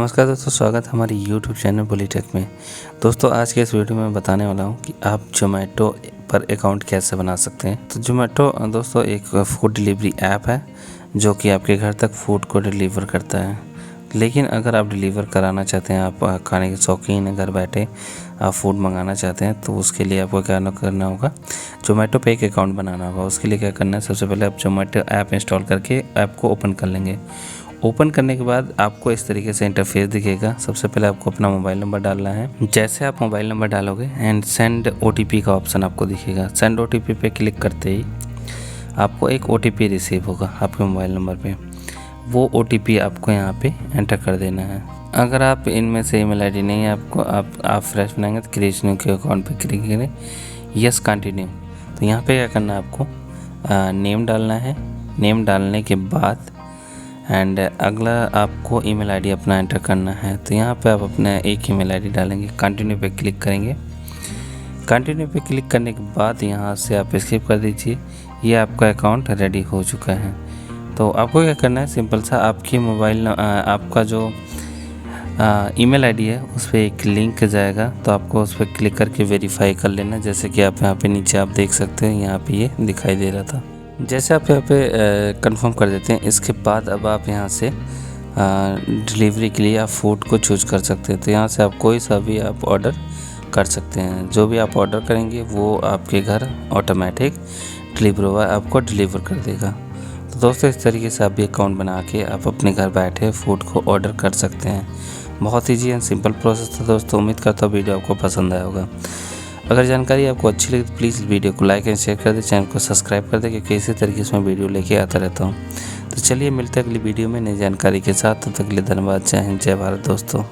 नमस्कार दोस्तों, स्वागत है हमारे YouTube चैनल बुलेटेक में। दोस्तों आज के इस वीडियो में बताने वाला हूं कि आप जोमेटो पर अकाउंट कैसे बना सकते हैं। तो जोमेटो दोस्तों एक फूड डिलीवरी ऐप है जो कि आपके घर तक फूड को डिलीवर करता है। लेकिन अगर आप डिलीवर कराना चाहते हैं, आप खाने के शौकीन हैं, घर बैठे आप फूड मंगाना चाहते हैं, तो उसके लिए आपको क्या करना होगा, जोमेटो पे एक अकाउंट बनाना होगा। उसके लिए क्या करना है, सबसे पहले आप जोमेटो ऐप इंस्टॉल करके ऐप को ओपन कर लेंगे। ओपन करने के बाद आपको इस तरीके से इंटरफेस दिखेगा। सबसे पहले आपको अपना मोबाइल नंबर डालना है। जैसे आप मोबाइल नंबर डालोगे एंड सेंड OTP का ऑप्शन आपको दिखेगा। सेंड OTP पे क्लिक करते ही आपको एक OTP रिसीव होगा आपके मोबाइल नंबर पे। वो OTP आपको यहाँ पे एंटर कर देना है। अगर आप इनमें से ईमेल आईडी नहीं है आपको, आप फ्रेश बनाएंगे तो क्रिएट न्यू के अकाउंट पे क्लिक करें, यस कंटिन्यू। तो यहाँ पे क्या करना है, आपको नेम डालना है। नेम डालने के बाद एंड अगला आपको ईमेल आईडी अपना एंटर करना है। तो यहाँ पे आप अपना एक ईमेल आईडी डालेंगे, कंटिन्यू पे क्लिक करेंगे। कंटिन्यू पे क्लिक करने के बाद यहाँ से आप स्किप कर दीजिए। ये आपका अकाउंट रेडी हो चुका है। तो आपको क्या करना है, सिंपल सा आपकी आपका जो ईमेल आईडी है उस पर एक लिंक जाएगा, तो आपको उस पर क्लिक करके वेरीफाई कर लेना। जैसे कि आप यहाँ पे नीचे आप देख सकते हैं, यहाँ पे ये दिखाई दे रहा था। जैसे आप यहाँ पे कंफर्म कर देते हैं, इसके बाद अब आप यहाँ से डिलीवरी के लिए आप फूड को चूज कर सकते हैं। तो यहाँ से आप कोई सा भी आप ऑर्डर कर सकते हैं। जो भी आप ऑर्डर करेंगे वो आपके घर ऑटोमेटिक डिलीवर हुआ आपको डिलीवर कर देगा। तो दोस्तों इस तरीके से आप भी अकाउंट बना के आप अपने घर बैठे फूड को ऑर्डर कर सकते हैं। बहुत ईजी एंड सिंपल प्रोसेस था दोस्तों। उम्मीद करता हूँ वीडियो आपको पसंद आया होगा। अगर जानकारी आपको अच्छी लगी तो प्लीज़ वीडियो को लाइक एंड शेयर कर दें, चैनल को सब्सक्राइब कर दें, क्योंकि इसी तरीके से मैं वीडियो लेके आता रहता हूँ। तो चलिए मिलते हैं अगली वीडियो में नई जानकारी के साथ। तब तक के लिए धन्यवाद। जय हिंद, जय भारत दोस्तों।